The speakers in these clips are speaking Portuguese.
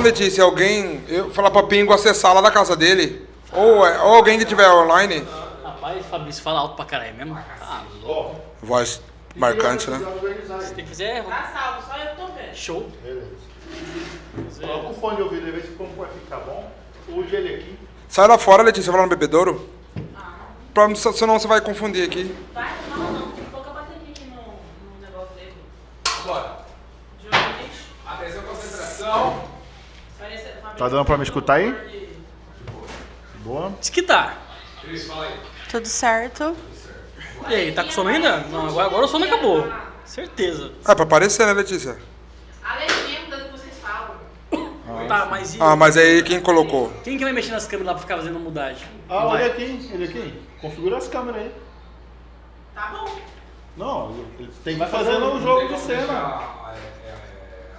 Letícia, alguém... Eu falar pra Pingo acessar lá da casa dele. Ou alguém que tiver online. Rapaz, Fabrício fala alto pra caralho mesmo. Tá louco. Voz marcante, né? Você tem que fazer... Tá salvo, só eu tô vendo. Show. Beleza. Coloca um fone de ouvido aí, vê se como vai ficar bom. Use ele aqui. Sai lá fora, Letícia, vai lá no bebedouro. Senão você vai confundir aqui. Vai? Não. Tem pouca bateria aqui no negócio dele. Bora. Jones. Atenção, concentração. Tá dando pra me escutar aí? Boa. Diz que tá. Cris, fala aí. Tudo certo. E aí, tá com sono ainda? Não, agora o sono acabou. Certeza. É pra aparecer, né, Letícia? A legenda que vocês falam. Tá, mas e... Mas aí quem colocou? Quem que vai mexer nas câmeras lá pra ficar fazendo mudagem? Ah, Vai. olha aqui, ele aqui. Configura as câmeras aí. Tá bom. Não, ele tem que fazer no jogo de cena.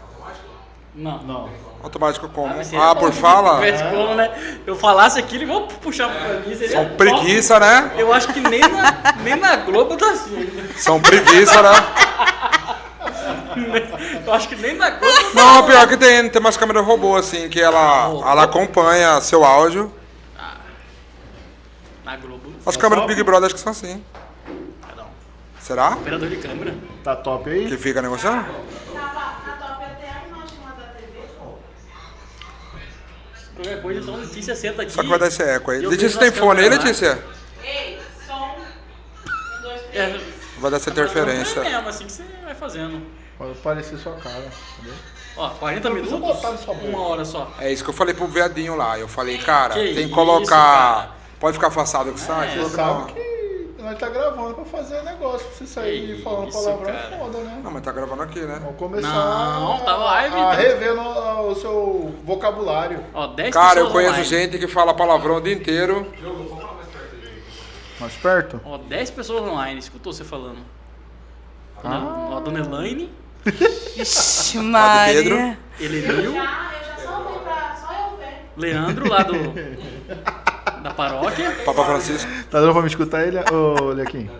Automático? Não. Automático como? Mas seria bom Por se fala? tivesse como, né? Eu falasse aquilo e vou puxar pra mim. Seria São top. preguiça, né? Eu acho que nem na Globo tá assim. São preguiça, né? Eu acho que nem na Globo. Não, pior que tem umas câmeras robô, assim, que ela acompanha seu áudio. Na Globo. As câmeras do Big Brother acho que são assim. Cada um. Será? Operador de câmera. Tá top aí? Que fica negociando? Tava na top até a imagem lá da TV. Qualquer coisa, então Letícia senta aqui. Só que vai dar esse eco aí. Eu Letícia vejo tem as fone aí, câmeras lá. Letícia? Ei, som. 1, 2, 3. É, Vai dar essa interferência. É mesmo, assim que você vai fazendo. Pode parecer sua cara, entendeu? Ó, 40 Não precisa minutos, botar na sua boca. 1 hora só. É isso que eu falei pro viadinho lá. Eu falei, cara, Que tem que isso, colocar. cara. Pode ficar afastado que sai? Você sabe que nós tá gravando pra fazer negócio. Pra você sair Que falando isso, palavrão cara. é foda, né? Não, mas tá gravando aqui, né? Vamos começar Não, tá live, a tá. rever o seu vocabulário. Ó, 10 Cara, pessoas eu conheço online. gente que fala palavrão o dia inteiro. Mais perto? Ó, 10 pessoas online, escutou você falando. Ó, a dona Elaine, Ixi, Pedro. Maria. Elenil, Eu já salvei pra só eu ver. Leandro lá da paróquia, Papa Francisco. Tá dando pra me escutar ele, ô Lequim?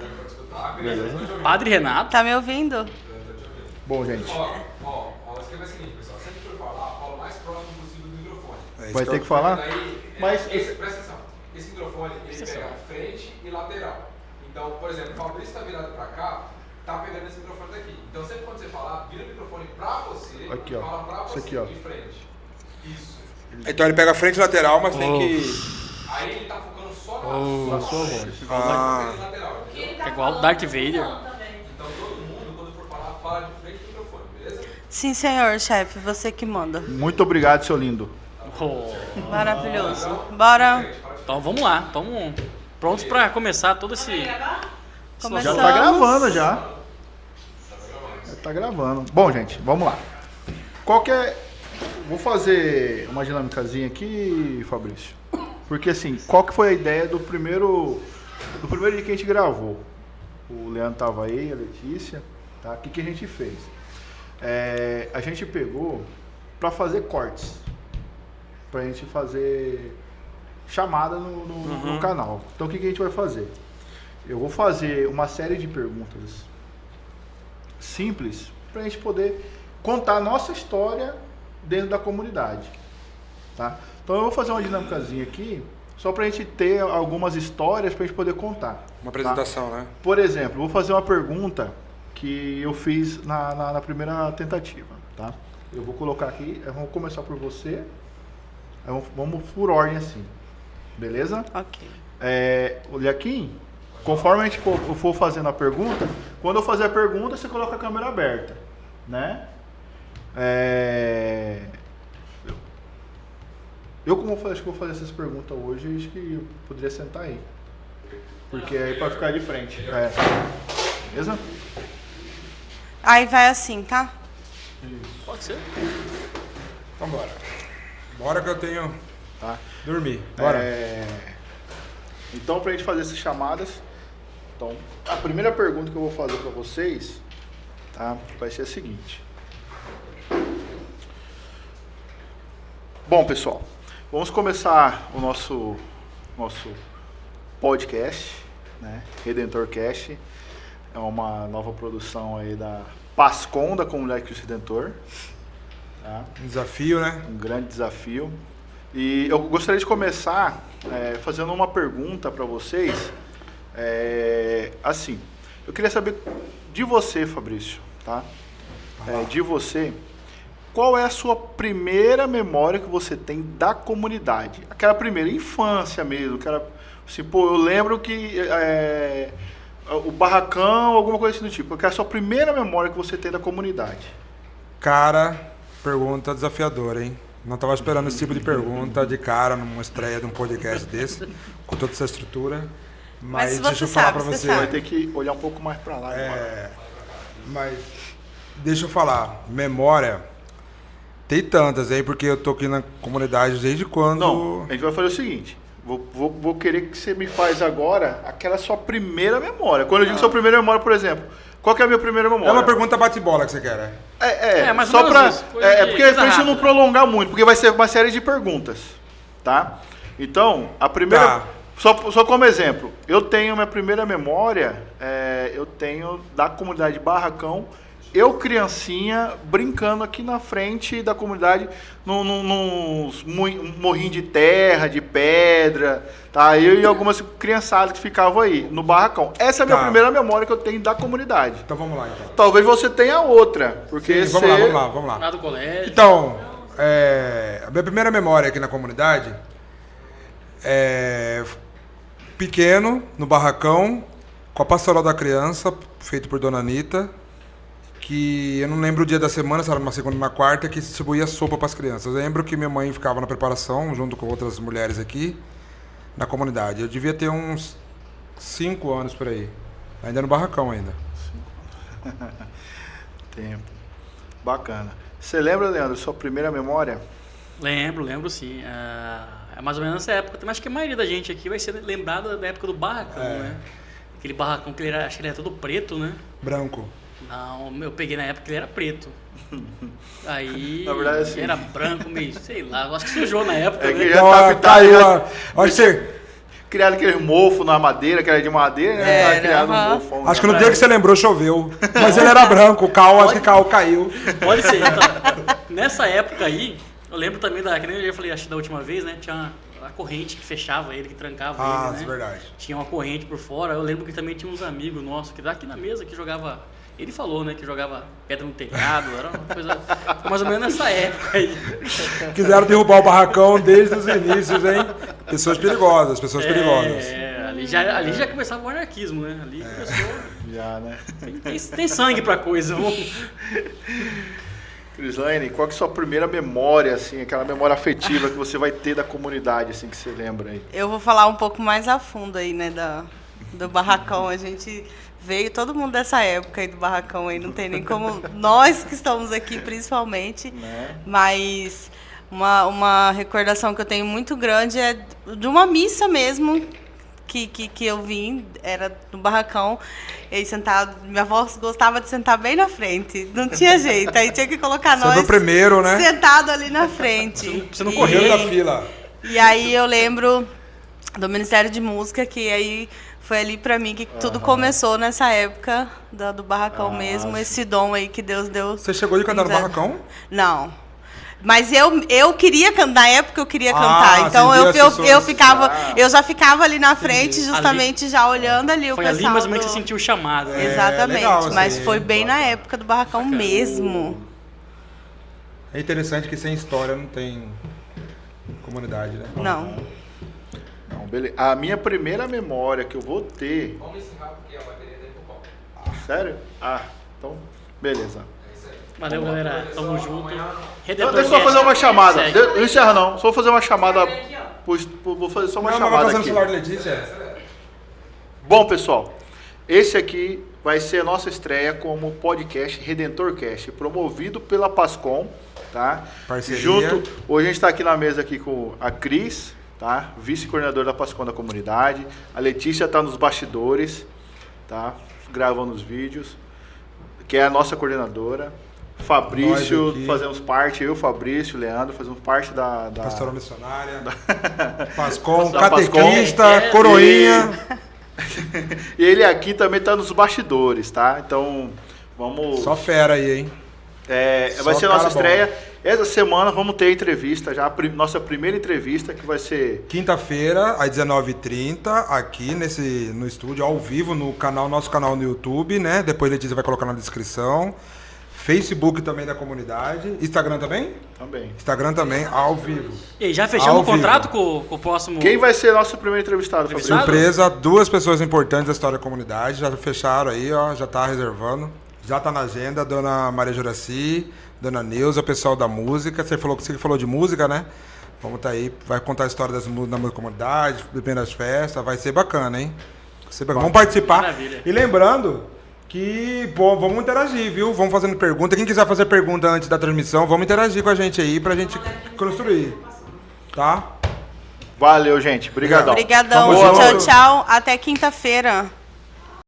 Beleza. Padre Renato. Tá me ouvindo? Bom, gente, O esquema é o seguinte, pessoal. Sempre que for falar, fala o mais próximo possível do microfone. É isso vai que ter eu- que falar? Daí, Mas presta atenção. Esse microfone, ele pega frente e lateral. Então, por exemplo, o Fabrício tá virado pra cá, tá pegando esse microfone daqui. Então, sempre quando você falar, vira o microfone pra você Aqui, e ó. fala pra Isso você aqui, ó. de frente. Isso. Então ele pega frente e lateral, mas tem que. Aí ele tá focando só a sua voz. Ah, na lateral. Que ele É tá igual falando, Darth eu tô Vader. falando também. Então, todo mundo, quando for falar, fala de frente do microfone, beleza? Sim, senhor, chefe. Você que manda. Muito obrigado, seu lindo. Oh. Maravilhoso. Bora. Então vamos lá, estamos prontos pra começar todo esse... Já Começamos. tá gravando já. Já tá gravando. Bom, gente, vamos lá. Qual que é... Vou fazer uma dinâmicazinha aqui, Fabrício. Porque assim, qual que foi a ideia do primeiro dia que a gente gravou? O Leandro tava aí, a Letícia, tá? O que a gente fez? A gente pegou pra fazer cortes. Pra gente fazer chamada no canal. Então o que a gente vai fazer? Eu vou fazer uma série de perguntas simples pra gente poder contar a nossa história dentro da comunidade, tá? Então eu vou fazer uma dinâmicazinha aqui, só pra gente ter algumas histórias pra gente poder contar. uma apresentação, né? Por exemplo, eu vou fazer uma pergunta que eu fiz na primeira tentativa, tá? Eu vou colocar aqui, vamos começar por você, vamos por ordem assim, beleza? Ok. O Lequim, conforme a gente for fazendo a pergunta, quando eu fazer a pergunta, você coloca a câmera aberta, né? Eu como eu acho que vou fazer essas perguntas hoje, acho que eu poderia sentar aí. Porque aí pra ficar de frente. Beleza? Aí vai assim, tá? Pode ser. Vambora. Bora que eu tenho. Tá. Dormir. Bora. Então, pra gente fazer essas chamadas, então, a primeira pergunta que eu vou fazer pra vocês, tá, vai ser a seguinte. Bom, pessoal, vamos começar o nosso podcast, né, RedentorCast. É uma nova produção aí da Pascom, da Comunidade Cristo Redentor. Tá? Um desafio, né? Um grande desafio. E eu gostaria de começar fazendo uma pergunta para vocês. Assim, eu queria saber de você, Fabrício, tá? De você, qual é a sua primeira memória que você tem da comunidade? Aquela primeira infância mesmo, aquela, assim, pô, eu lembro que o barracão, alguma coisa assim do tipo. Qual é a sua primeira memória que você tem da comunidade? Cara, pergunta desafiadora, hein? Não estava esperando esse tipo de pergunta de cara numa estreia de um podcast desse, com toda essa estrutura. Mas se deixa você eu falar sabe, pra você você. sabe. Vai ter que olhar um pouco mais para lá agora. Mas deixa eu falar, memória. Tem tantas aí, porque eu tô aqui na comunidade desde quando. Não, a gente vai fazer o seguinte. Vou querer que você me faz agora aquela sua primeira memória. Quando eu digo sua primeira memória, por exemplo, qual que é a minha primeira memória? É uma pergunta bate-bola que você quer, né? mais só ou pra. menos isso, coisa de- Porque coisa pra gente não rápida. prolongar muito, porque vai ser uma série de perguntas. Tá? Então, a primeira. Tá. Só como exemplo, eu tenho minha primeira memória, eu tenho da comunidade Barracão, eu criancinha, brincando aqui na frente da comunidade, num morrinho de terra, de pedra, tá? Eu e algumas criançadas que ficavam aí, no Barracão. Essa é a minha Tá. primeira memória que eu tenho da comunidade. Então vamos lá, então. Talvez você tenha outra, porque Sim, vamos lá. Lá do colégio. Então, a minha primeira memória aqui na comunidade pequeno, no barracão, com a pastoral da criança, feito por Dona Anitta, que eu não lembro o dia da semana, se era uma segunda ou uma quarta, que distribuía sopa para as crianças. Eu lembro que minha mãe ficava na preparação, junto com outras mulheres aqui, na comunidade. Eu devia ter uns 5 anos por aí, ainda no barracão ainda. Tempo. Bacana. Você lembra, Leandro, sua primeira memória? Lembro sim. É mais ou menos nessa época. Mas acho que a maioria da gente aqui vai ser lembrada da época do barracão, né? Aquele barracão que acho que ele era todo preto, né? Branco. Não, eu peguei na época que ele era preto. Aí Na verdade, assim. era branco, meio, sei lá, eu acho que sujou na época, É né? que já Então, tá caiu pintado, a... Acho que você... criaram aquele mofo na madeira, que era de madeira, né? Era, Criaram um aham. mofo. Acho que no dia que você lembrou choveu. Mas ele era branco, o cal, acho que o cal caiu. Pode ser. Então, nessa época aí, eu lembro também que nem eu já falei, acho que da última vez, né? Tinha a corrente que fechava ele, que trancava ele, né? É verdade. Tinha uma corrente por fora. Eu lembro que também tinha uns amigos nossos que daqui na mesa que jogava. Ele falou, né, que jogava pedra no telhado, era uma coisa mais ou menos nessa época aí. Quiseram derrubar o barracão desde os inícios, hein? Pessoas perigosas. Ali já começava o anarquismo, né? Ali começou. Já, né? Tem sangue pra coisa. Crislaine, qual que é a sua primeira memória, assim, aquela memória afetiva que você vai ter da comunidade, assim, que você lembra aí? Eu vou falar um pouco mais a fundo aí, né, do barracão. A gente veio, todo mundo dessa época aí do barracão aí, não tem nem como, nós que estamos aqui principalmente, Né? mas uma recordação que eu tenho muito grande é de uma missa mesmo, que eu vim, era no barracão, e aí sentado, minha avó gostava de sentar bem na frente, não tinha jeito, aí tinha que colocar Sempre nós o primeiro, né? sentado ali na frente. Você não E- Correndo da fila. E aí eu lembro do Ministério de Música, que aí foi ali pra mim que tudo começou nessa época do barracão mesmo, sim. esse dom aí que Deus deu. Você chegou de cantar no barracão? Não. Mas eu queria cantar, na época eu queria Ah, cantar. Então você via as pessoas. eu já ficava ali na frente, justamente já olhando ali o Foi ali pessoal. mais ou menos que você sentiu o chamado. Né? Exatamente, legal, assim, mas foi bem na bacana. época do barracão mesmo. É interessante que sem história não tem comunidade, né? Não. Não, beleza. A minha primeira memória que eu vou ter... Vamos encerrar porque a bateria tá indo pro pau. Sério? Então, beleza. Valeu, galera. Tamo junto. Não, Redentor deixa eu só Cast. fazer uma chamada. Segue. Não encerra não. Só vou fazer uma chamada. Aqui, ó. Vou fazer só uma Não, mas vai chamada fazer no aqui. celular de Letícia? Bom, pessoal, esse aqui vai ser a nossa estreia como podcast Redentor Cast, promovido pela Pascom, tá? Parceria. Hoje a gente está aqui na mesa aqui com a Cris, tá? Vice-coordenadora da Pascom da comunidade. A Letícia está nos bastidores, tá? Gravando os vídeos, que é a nossa coordenadora. Fabrício, Nós aqui. fazemos parte, eu, Fabrício, Leandro, fazemos parte da... Pastoral missionária. Pascom, Da Pascom. catequista, coroinha. E ele aqui também está nos bastidores, tá? Então, vamos... Só fera aí, hein? Vai Só ser a nossa cara bom. estreia. Essa semana vamos ter entrevista, já nossa primeira entrevista, que vai ser... Quinta-feira, às 19h30, aqui no estúdio, ao vivo, no nosso canal no YouTube, né? Depois a Letícia vai colocar na descrição. Facebook também da comunidade. Instagram também? Também. Instagram também, ao vivo. E aí, já fechamos Ao o contrato vivo. com o próximo... Quem vai ser nosso primeiro entrevistado, Fabrício? Surpresa, 2 pessoas importantes da história da comunidade. Já fecharam aí, ó. Já tá reservando. Já tá na agenda. Dona Maria Juraci, Dona Neuza, pessoal da música. Você falou de música, né? Vamos tá aí. Vai contar a história da música da comunidade, primeiras festas. Vai ser bacana, hein? Vai ser bacana. Vamos participar. Maravilha. E lembrando que, pô, vamos interagir, viu? Vamos fazendo pergunta. Quem quiser fazer pergunta antes da transmissão, vamos interagir com a gente aí pra gente construir. Tá? Valeu, gente. Obrigadão. Obrigadão. Tamo junto. Tchau, tchau. Até quinta-feira.